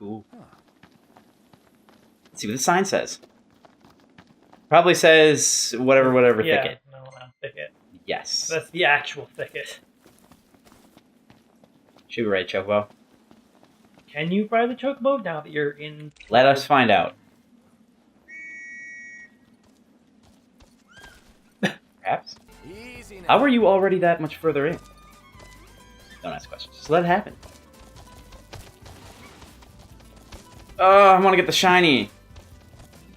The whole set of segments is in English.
Cool. Let's see what the sign says. Probably says whatever thicket. Malmalam Thicket. Yes. That's the actual thicket. Should be right, Chocobo. Can you ride the chocobo now that you're in? Let us find out. Perhaps. How are you already that much further in? Don't ask questions. Just let it happen. Oh, I want to get the shiny.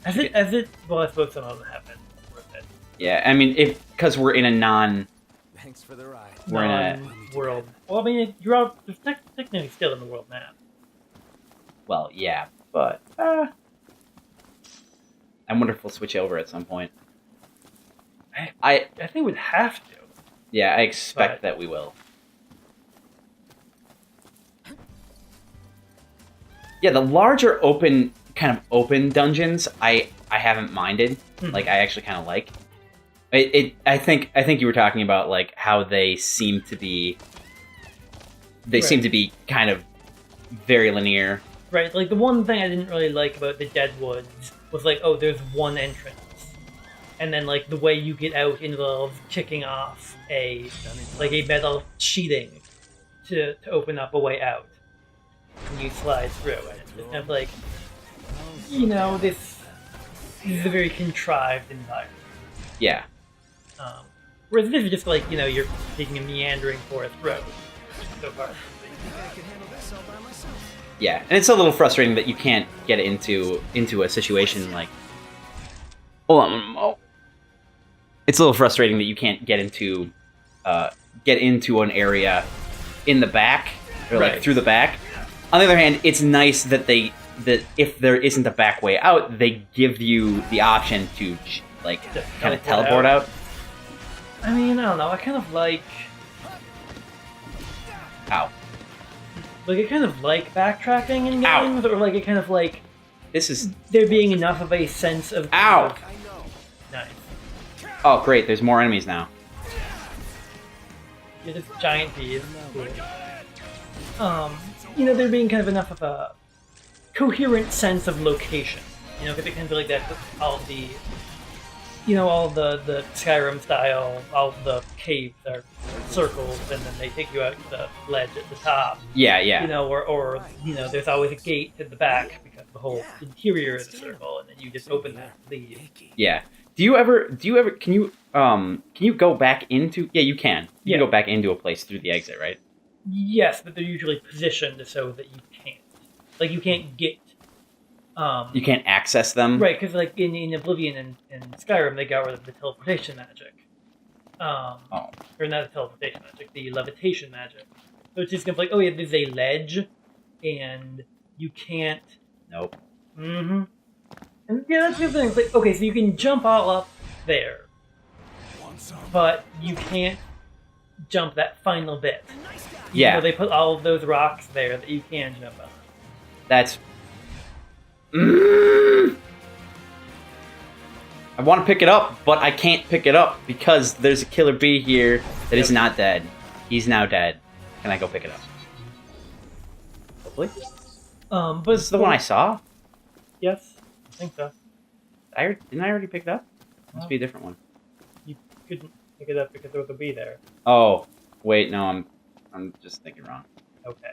Well, I suppose some of them have been worth it. Yeah, I mean, because we're in a non... Thanks for the ride. We're in a... World. Well, I mean, you're out. You're technically still in the world map. Well, yeah, but... I wonder if we'll switch over at some point. I think we'd have to. Yeah, I expect that we will. Yeah, the larger kind of open dungeons, I haven't minded. Like, I actually kind of like. I think you were talking about like how they seem to be. They seem to be kind of very linear. Right, like the one thing I didn't really like about the Deadwoods was like, oh, there's one entrance, and then like the way you get out involves kicking off a metal sheeting to open up a way out, and you slide through, and it's just kind of like, you know, this is a very contrived environment. Yeah. Whereas this is just like, you know, you're taking a meandering forest road so far. Yeah, and it's a little frustrating that you can't get into a situation like. Hold on. Oh. It's a little frustrating that you can't get into an area in the back or like through the back. On the other hand, it's nice that if there isn't a back way out, they give you the option to like kind of teleport out. I mean, I don't know. I kind of like. How? Like, I kind of like backtracking in games, or like, I kind of like there being enough of a sense of. Ow! Nice. Oh, great! There's more enemies now. Yeah, this giant bees. Cool. You know, there being kind of enough of a coherent sense of location. You know, because it can be like that with all the. You know, all the Skyrim style, all the caves are circles, and then they take you out to the ledge at the top. Yeah, yeah. You know, or you know, there's always a gate at the back because the whole interior is a circle, and then you just open that and leave. Yeah. Do you ever? Can you go back into? Yeah, you can. You can go back into a place through the exit, right? Yes, but they're usually positioned so that you can't. Like, you can't get. You can't access them? Right, because like in Oblivion and Skyrim, they got rid of the teleportation magic. Or not the teleportation magic, the levitation magic. So it's just kind of like, oh yeah, there's a ledge, and you can't... Nope. Mm-hmm. And yeah, that's the thing. It's like, okay, so you can jump all up there, but you can't jump that final bit. Yeah. So they put all of those rocks there that you can jump on. That's... I want to pick it up, but I can't pick it up because there's a killer bee here that is not dead. He's now dead. Can I go pick it up? Hopefully. But this is the one I saw? Yes, I think so. Didn't I already pick it up? Must be a different one. You couldn't pick it up because there was a bee there. Oh, wait, no, I'm just thinking wrong. Okay.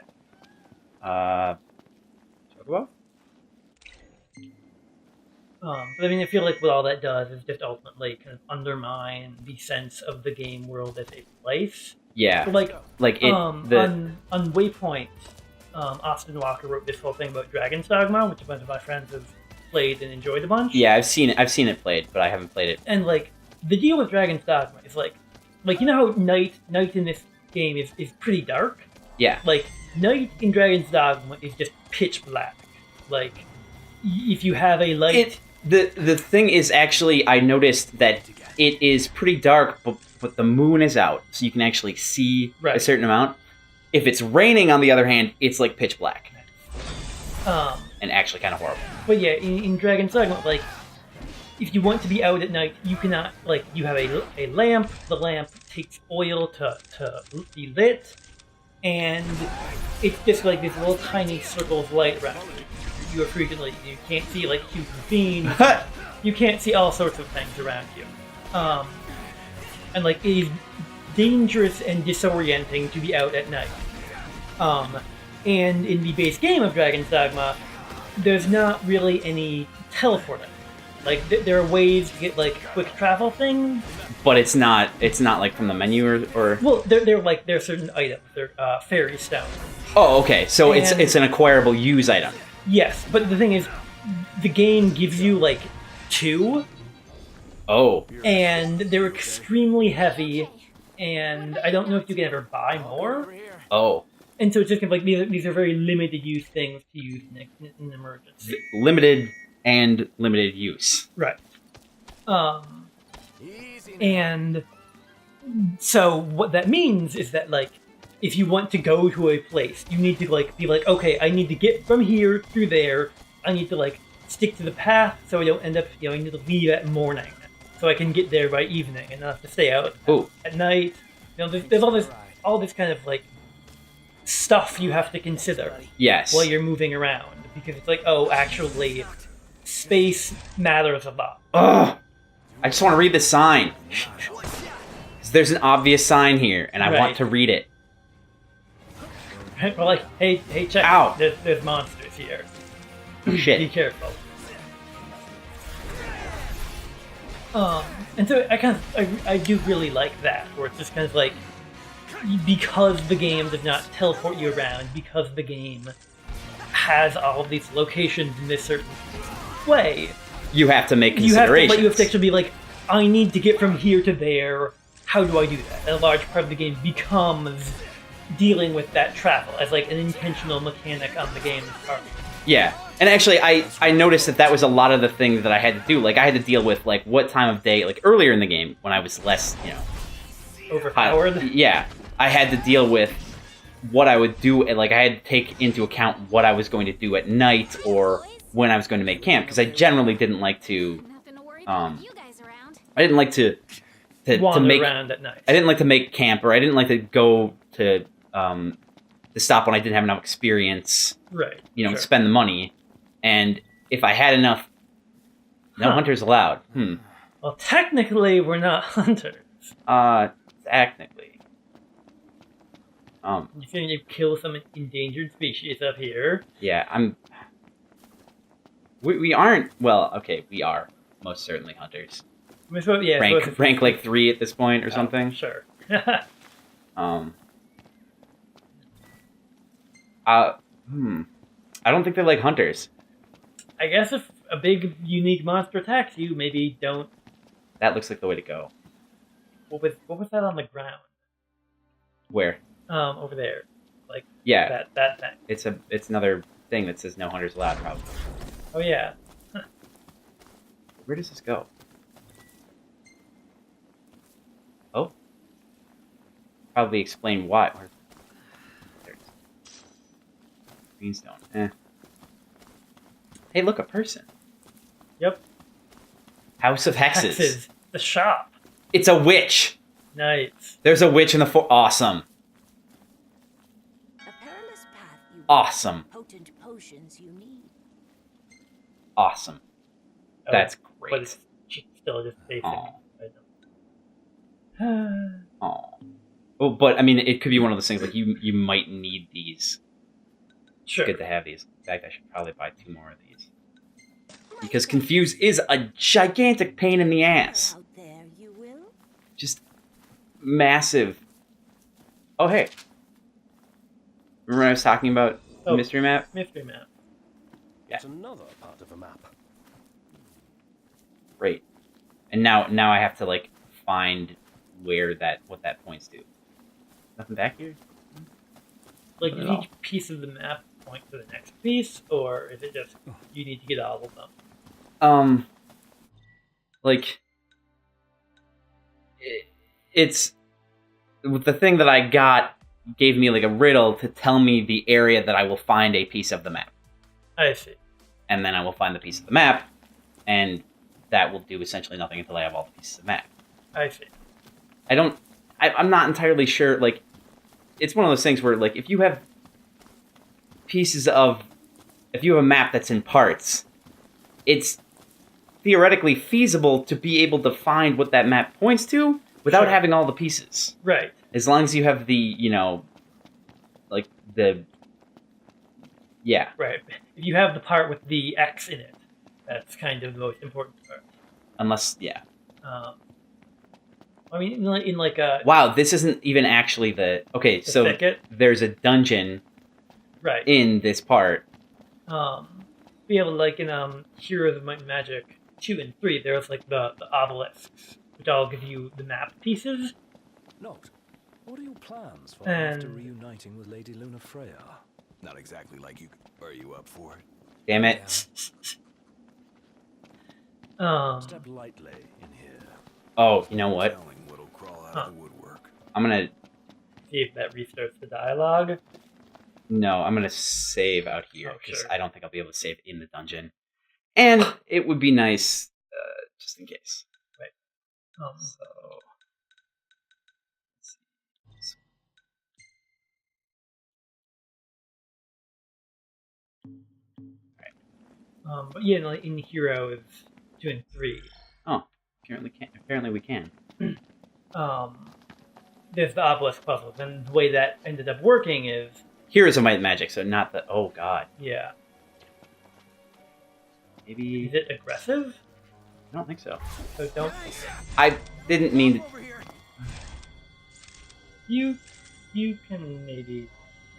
Chocobo? But I mean, I feel like what all that does is just ultimately kind of undermine the sense of the game world as a place. Yeah. So like it, on Waypoint, Austin Walker wrote this whole thing about Dragon's Dogma, which a bunch of my friends have played and enjoyed a bunch. Yeah, I've seen it played, but I haven't played it. And like the deal with Dragon's Dogma is like you know how night in this game is pretty dark? Yeah. Like night in Dragon's Dogma is just pitch black. Like if you have a light. The thing is, actually, I noticed that it is pretty dark, but the moon is out, so you can actually see a certain amount. If it's raining, on the other hand, it's like pitch black. And actually kind of horrible. But yeah, in Dragon's Dogma, like, if you want to be out at night, you cannot, like, you have a lamp, the lamp takes oil to be lit, and it's just like this little tiny circle of light around you. you are frequently. You can't see like huge ravines. You can't see all sorts of things around you. And like it is dangerous and disorienting to be out at night. And in the base game of Dragon's Dogma, there's not really any teleporting. Like there are ways to get like quick travel things, but it's not like from the menu or. Well, they're certain items. They're fairy stones. Oh, okay. So it's an acquirable use item. Yes, but the thing is, the game gives you like 2. Oh. And they're extremely heavy, and I don't know if you can ever buy more. Oh. And so it's just kind of like these are very limited use things to use in an emergency. Limited and limited use. Right. And so what that means is that like if you want to go to a place, you need to like be like, okay, I need to get from here through there. I need to like stick to the path so I don't end up, I need to leave at morning so I can get there by evening and not have to stay out at night. There's all this kind of like stuff you have to consider. Yes. While you're moving around, because it's like, oh, actually, space matters a lot. Ugh! I just want to read the sign. There's an obvious sign here, and I want to read it. We're like, hey, check! Ow. There's monsters here. Oh, shit. Be careful. And so I do really like that, where it's just kind of like, because the game does not teleport you around, because the game has all of these locations in this certain way, you have to make considerations. You have to actually be like, I need to get from here to there. How do I do that? And a large part of the game becomes dealing with that travel as like an intentional mechanic on the game's part. Yeah, and actually, I noticed that was a lot of the things that I had to do. Like, I had to deal with like what time of day, like earlier in the game when I was less, overpowered. Yeah, I had to deal with what I would do, and like I had to take into account what I was going to do at night or when I was going to make camp, because I generally didn't like to. I didn't like to wander make around at night. I didn't like to make camp, or I didn't like to go to stop when I didn't have enough experience. Right. Sure. Spend the money, and if I had enough, no hunters allowed. Well, technically, we're not hunters. Technically. You think you kill some endangered species up here? Yeah, We aren't. Well, okay, we are most certainly hunters. Rank like 3 at this point or something. Sure. I don't think they're like hunters. I guess if a big, unique monster attacks you, maybe don't. That looks like the way to go. What was that on the ground? Where? Over there. Like, yeah, that thing. It's another thing that says no hunters allowed, probably. Oh yeah. Huh. Where does this go? Oh. Probably explain why. There's greenstone. Hey, look, a person. Yep. House of Hexes. The shop. It's a witch. Nice. There's a witch in the awesome. A perilous path you awesome. Potent potions you need. Awesome. That's great. But it's still just basic. Oh. Well, but I mean, it could be one of those things like you might need these. Sure. It's good to have these. In fact, I should probably buy 2 more of these. Because Confuse is a gigantic pain in the ass. Out there, you will? Just massive. Oh, hey. Remember when I was talking about the mystery map? Mystery map. Yeah. It's another part of a map. Great. And now I have to like find what that points to. Nothing back here? Like, does each piece of the map point to the next piece, or is it just you need to get all of them? Like, it's the thing that I got gave me like a riddle to tell me the area that I will find a piece of the map. I see. And then I will find the piece of the map, and that will do essentially nothing until I have all the pieces of the map. I see. I'm not entirely sure, like, it's one of those things where, like, if you have pieces of if you have a map that's in parts, it's theoretically feasible to be able to find what that map points to without having all the pieces. Right. As long as you have the, you know, like the... Yeah. Right. If you have the part with the X in it, that's kind of the most important part. Unless, yeah. I mean, in like a... Wow, this isn't even actually the... Okay, so thicket? there's a dungeon Right. in this part. Be able to, like, in Heroes of Might and Magic 2 and 3, there's, like, the obelisks, which all give you the map pieces. Noct, what are your plans for And- after reuniting with Lady Luna Freya? Not exactly like you. Are you up for it? Damn it. Step lightly in here. Oh, you know what? Telling what'll crawl out of the woodwork. I'm gonna... See if that restarts the dialogue. No, I'm gonna save out here, Oh, because sure. I don't think I'll be able to save in the dungeon. And it would be nice, just in case. So... But yeah, in Heroes 2 and 3, Oh, apparently we can. there's the obelisk puzzles, and the way that ended up working is, Heroes of Might and Magic, so not the... Oh, God. yeah, Maybe... is it aggressive? I don't think so. So don't I didn't mean to... you can maybe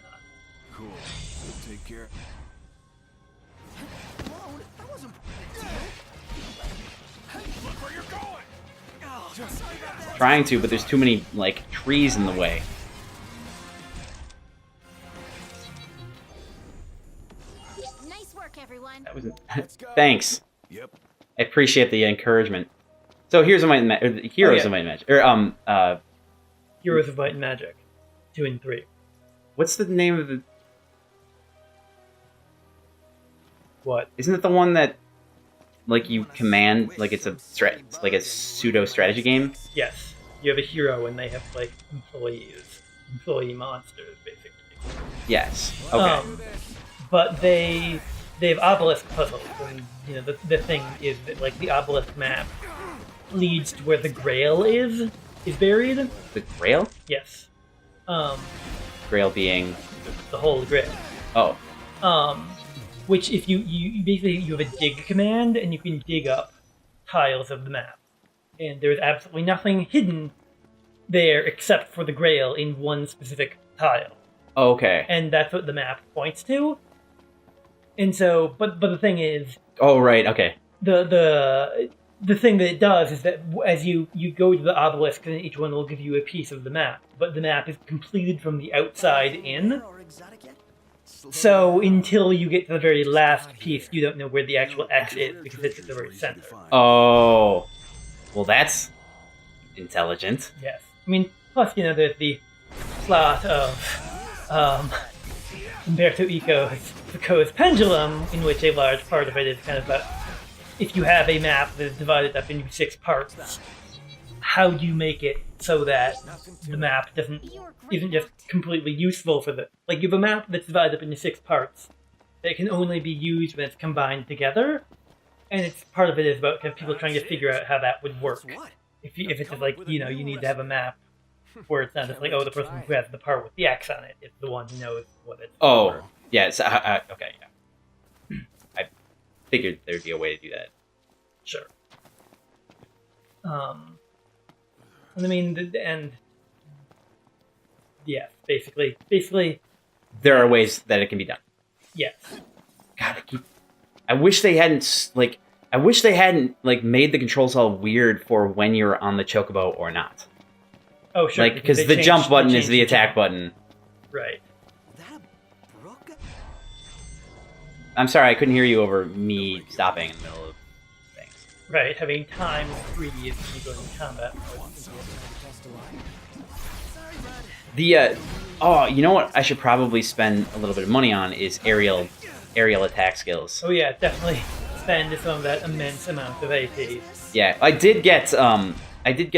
not. Cool. Take care. Whoa, that wasn't. Look where you're going. Oh, sorry about that. Trying to, but there's too many, like, trees in the way. Nice work, everyone. That wasn't... Let's go. Thanks. Yep. I appreciate the encouragement. So Heroes of Might and Magic... Heroes yeah. of Might and Magic. Or, Heroes of Might and Magic 2 and 3. what's the name of the... What? Isn't it the one that, like, you command, like, it's like a pseudo-strategy game? Yes, you have a hero and they have like employee monsters, basically. Yes. Okay. But they have obelisk puzzles, and you know the thing is that like the obelisk map leads to where the Grail is buried. The Grail? Yes. Grail being... The Holy Grail. Oh. Which if you basically you have a dig command and you can dig up tiles of the map, and there's absolutely nothing hidden there except for the Grail in one specific tile. Okay. And that's what the map points to. And so, but the thing is, Oh, right, okay. the thing that it does is that as you go to the obelisk, and each one will give you a piece of the map, but the map is completed from the outside in. So until you get to the very last piece, you don't know where the actual X is because it's at the very center. Oh. Well, that's intelligent. Yes. I mean, plus, you know, there's the plot of Umberto Eco's Foucault's Pendulum, in which a large part of it is kind of about if you have a map that is divided up into 6 parts, how do you make it so that the map isn't just completely useful for the... Like, you have a map that's divided up into 6 parts that can only be used when it's combined together, and it's part of it is about kind of people trying to figure out how that would work. If it's just like, you know, you need to have a map where it's not just like, oh, the person who has the part with the X on it is the one who knows what it's Oh. for. Yeah, so, okay, yeah. I figured there'd be a way to do that. Sure. And I mean, yeah, basically, There are ways that it can be done. yes. God, I wish they hadn't, like, made the controls all weird for when you're on the chocobo or not. Oh, sure. Like, because they the changed- jump button they is the changed attack jump. button. Right. I'm sorry, I couldn't hear you over me stopping in the middle of things. Right, having time freeze when you go into combat mode. Oh, you know what I should probably spend a little bit of money on is aerial attack skills. Oh yeah, definitely spend some of that immense amount of AP. Yeah, I did get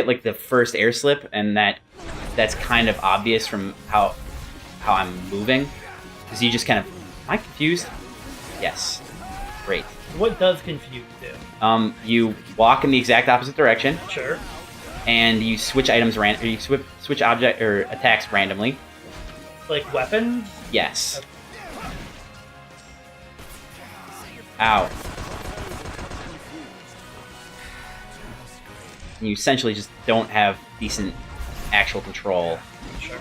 like the first air slip, and that's kind of obvious from how I'm moving, because you just kind of... Am I confused? Yes. Great. What does confuse do? You walk in the exact opposite direction, Sure. and you switch items or you switch object or attacks randomly. Like weapons? Yes. Ow. You essentially just don't have decent actual control. Sure.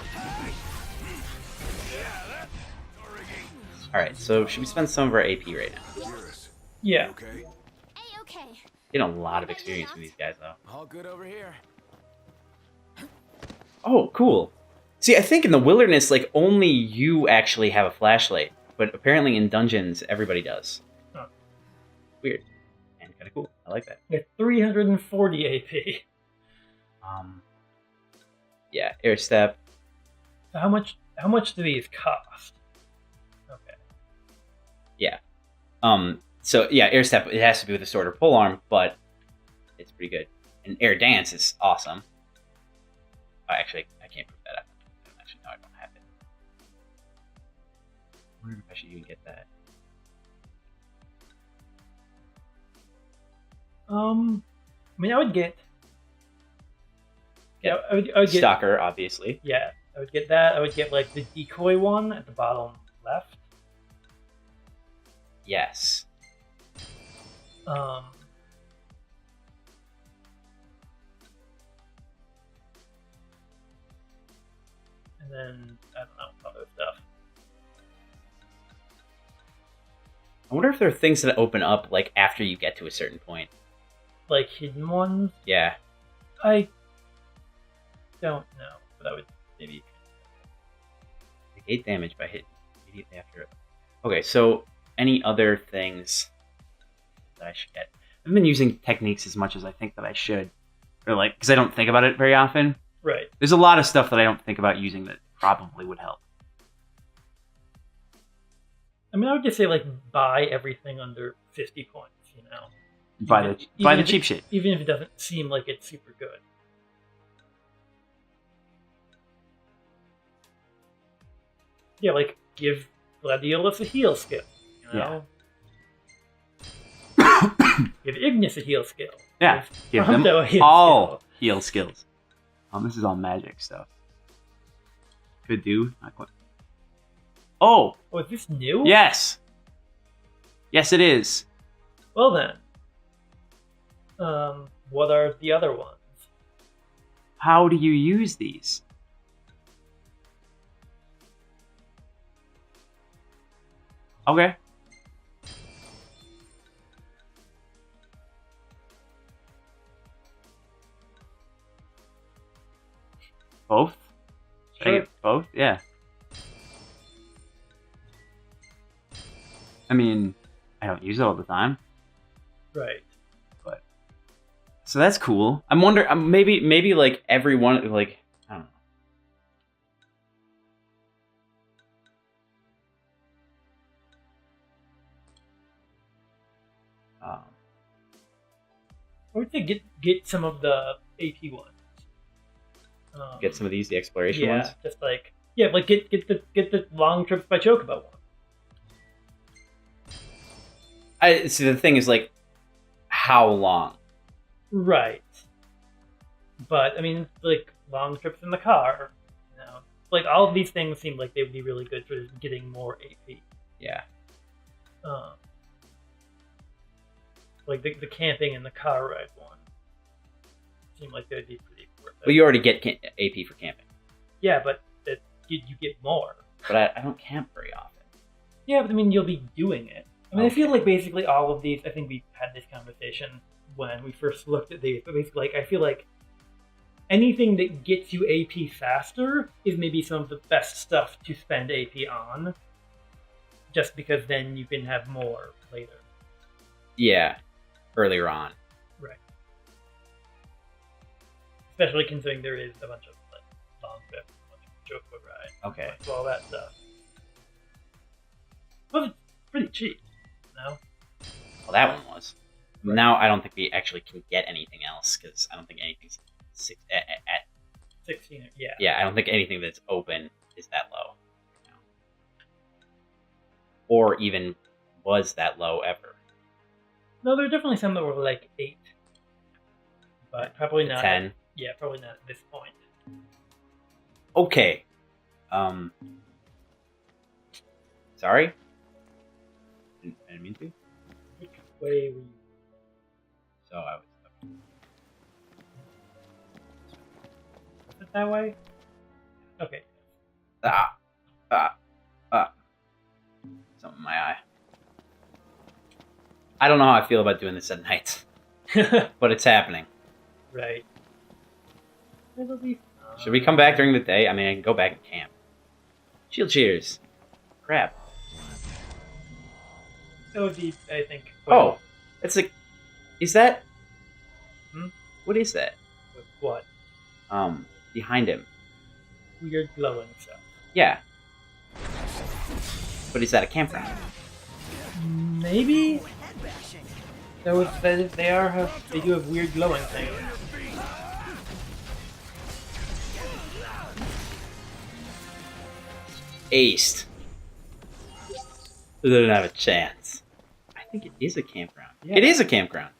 Alright, so should we spend some of our AP right now? Yeah. Okay. A-okay. Getting a lot of experience with these guys, though. All good over here. Oh, cool. See, I think in the wilderness, like, only you actually have a flashlight. But apparently in dungeons, everybody does. Huh. Weird. And kind of cool. I like that. You got 340 AP. Yeah, air step. So how much do these cost? Okay. Yeah. So yeah, air step, it has to be with a sword or pole arm, but it's pretty good. And air dance is awesome. Actually, I can't prove that up. Actually, no, I don't have it. I wonder if I should even get that. I mean, I would get. Yeah, I would get. Stalker, obviously. Yeah, I would get that. I would get like the decoy one at the bottom left. Yes. And then I don't know other stuff. I wonder if there are things that open up like after you get to a certain point. Like hidden ones. Yeah. I don't know, but I would Maybe. Take 8 damage by hitting immediately after it. Okay, so any other things that I should get? I've been using techniques as much as I think that I should. Or like, because I don't think about it very often. right. There's a lot of stuff that I don't think about using that probably would help. I mean, I would just say like buy everything under 50 points. You know, Buy Even the if cheap it- shit. even if it doesn't seem like it's super good. Yeah, like give Gladiolus a heal skill. You know? Give Ignis a heal skill. Yeah, give them Prompto a heal all skill. heal skills. This is all magic stuff. Could do. Not quite. Oh, Oh, is this new? yes. Yes, it is. Well then. What are the other ones? How do you use these? Okay. Both? Should I Sure. get both? Yeah. I mean, I don't use it all the time, Right. but so that's cool. I'm wondering, maybe like everyone, like I don't know. I would say get some of the AP ones. Get some of these, the exploration yeah, ones. just like like get the long trips by Chocobo one. I see. The thing is, like, how long? Right. But I mean, like long trips in the car. You know, like all of these things seem like they would be really good for getting more AP. Yeah. Like the camping and the car ride one seem like they'd be pretty worth it. Well, you already get AP for camping, Yeah, but you get more. but I don't camp very often. Yeah, but I mean, you'll be doing it. I mean, I feel like basically all of these. I think we had this conversation when we first looked at these. But basically, like, I feel like anything that gets you AP faster is maybe some of the best stuff to spend AP on. Just because then you can have more later. Yeah, earlier on. Right. Especially considering there is a bunch of like long trips, a bunch of Chocobo ride, Okay. like, all that stuff. But it's pretty cheap, no? Well, that one was. Now I don't think we actually can get anything else because I don't think anything's at 16, yeah. yeah. I don't think anything that's open is that low, or even was that low ever. No, there are definitely some that were like 8. But probably not. 10. Yeah, probably not at this point. Okay. Sorry? I didn't mean to. Which way were you? So I was... Is it that way? Okay. Something in my eye. I don't know how I feel about doing this at night, but it's happening. Right. It'll be fine. Should we come back during the day? I mean, I can go back and camp. Shield cheers. Crap. That would be, I think. Oh, it's like, is that? Hmm? What is that? What? Behind him. Weird glowing stuff. Yeah. But is that a campground? Maybe. That would. They do have weird glowing things. Aced. They didn't have a chance. I think it is a campground. Yeah. It is a campground.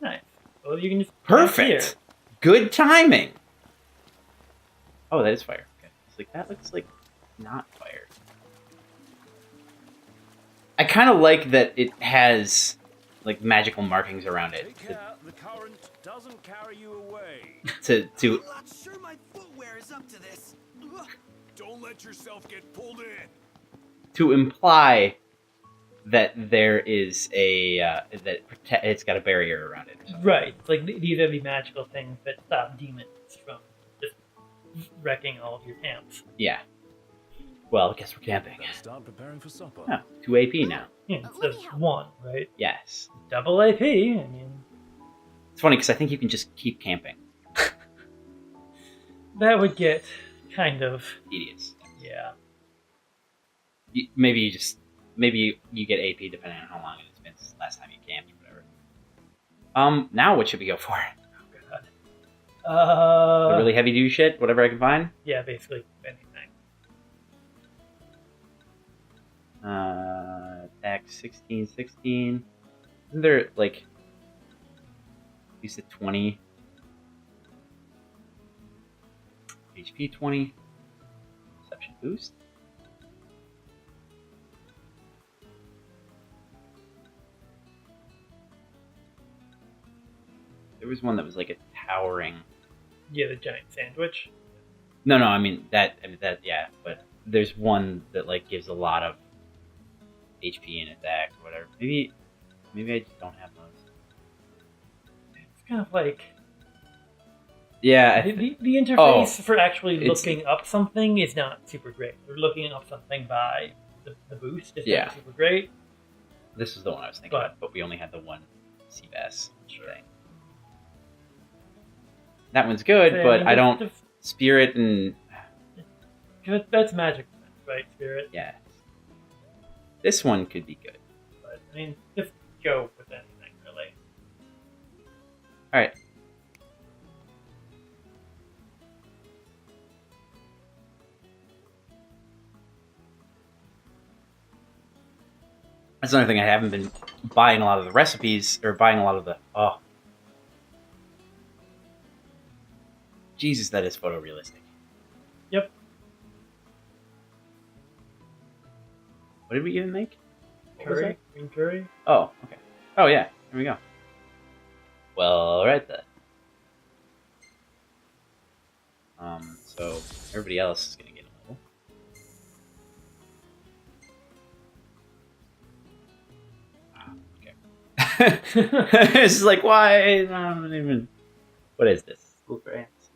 Nice. Well, you can just camp Perfect. here. Good timing. Oh, that is fire. Okay. It's like that looks like not fire. I kind of like that it has like magical markings around it Take care, the current doesn't carry you away. to I'm not sure my footwear is up to this. Don't let yourself get pulled in. to imply that there is a it's got a barrier around it or something. Right. It's like these are the magical things that stop demons from just wrecking all of your camps. Yeah. Well, I guess we're camping. Better start preparing for supper. Oh, 2 AP now. Yeah, instead of 1, right? Yes. Double AP. I mean, It's funny because I think you can just keep camping. that would get kind of, Tedious. yeah. Maybe you get AP depending on how long it's been since last time you camped or whatever. Now what should we go for? Oh god. The really heavy duty shit, whatever I can find. Yeah, basically anything. Attack 16, 16. Isn't there like you said 20? HP 20. Perception boost. There was one that was like a towering. Yeah, the giant sandwich. No, I mean that. Yeah, but there's one that like gives a lot of HP and attack or whatever. Maybe I just don't have those. It's kind of like Yeah, the interface for actually it's- looking up something is not super great. We're looking up something by the boost is Yeah. not super great. this is the one I was thinking of, but we only had the one Seabass thing. That one's good, Yeah, but mean, I don't the- spirit and that's magic, right? Spirit. yeah. This one could be good. But I mean, just go with anything really. All right. That's another thing. I haven't been buying a lot of the recipes or buying a lot of the. Oh, Jesus, that is photorealistic. Yep. What did we even make? What was Curry, that? green curry. Oh, okay. Oh yeah, here we go. Well, all right then. So everybody else is gonna get a level. Okay. It's just like why? I don't even. What is this? School for ants.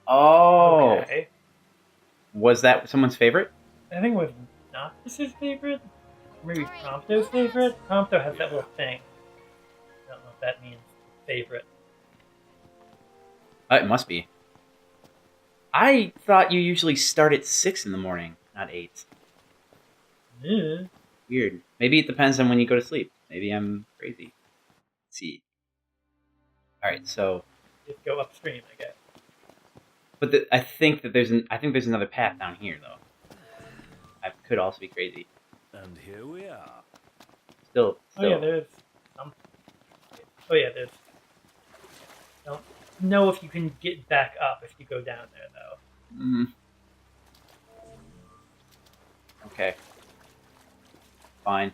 Oh, Okay. was that someone's favorite? I think it was Noctis's favorite. Maybe Prompto's favorite. Prompto has that little thing. I don't know if that means favorite. It must be. I thought you usually start at 6 in the morning, not 8. Yeah. Weird. Maybe it depends on when you go to sleep. Maybe I'm crazy. Let's see. All right, so Just go upstream, I guess. but I think there's another path down here though. I could also be crazy. And here we are. Still. Oh yeah, there's some. Oh yeah, there's. Don't know if you can get back up if you go down there though. Mm. Okay. Fine.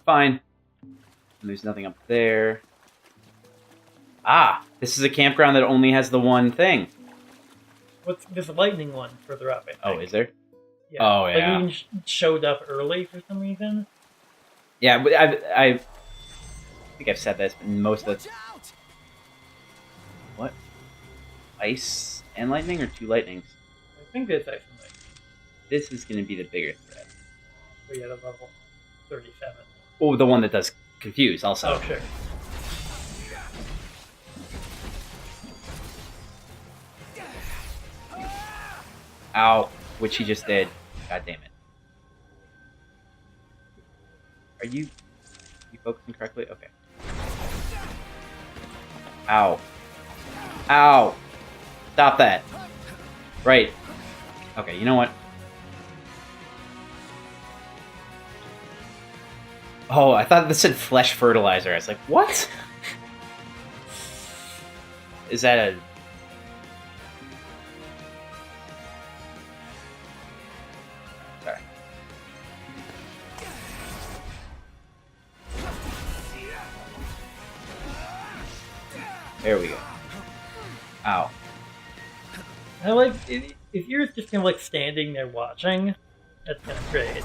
Fine. And there's nothing up there. Ah, this is a campground that only has the one thing. There's a lightning one further up, I think. Oh, is there? Yeah. Oh, Like yeah. it even showed up early for some reason. Yeah, but I think I've said this, but most of the... out! What? Ice and lightning, or two lightnings? I think there's ice and lightning. This is going to be the bigger threat. So yeah, the level 37. Oh, the one that does confuse, also. Oh, sure. Ow, which he just did. God damn it. Are you focusing correctly? Okay. Ow. Ow! Stop that. Right. Okay, you know what? Oh, I thought this said flesh fertilizer. I was like, what? Is that a... Sorry. There we go. Ow. I like if you're just kind of like standing there watching. That's kind of great.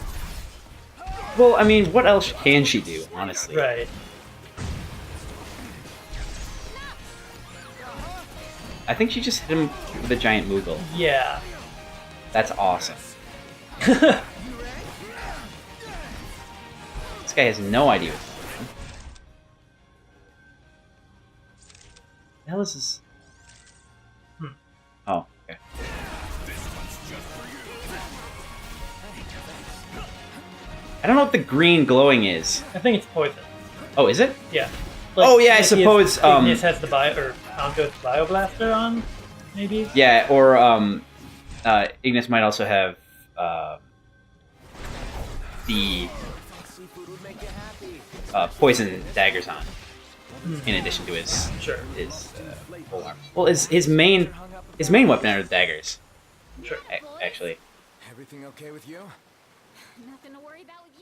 Well, I mean, what else can she do, honestly? Right. I think she just hit him with a giant Moogle. Yeah. That's awesome. This guy has no idea what's going on. The hell is this? Oh, okay. I don't know what the green glowing is. I think it's poison. Oh, is it? Yeah. Oh, yeah, I Ignis- suppose, Ignis has the Anko's Bioblaster on, maybe? Yeah, or Ignis might also have the poison daggers on, in addition to his Sure. full armor. Well, his main weapon are the daggers. Sure. Actually, Everything okay with you? Nothing to worry about with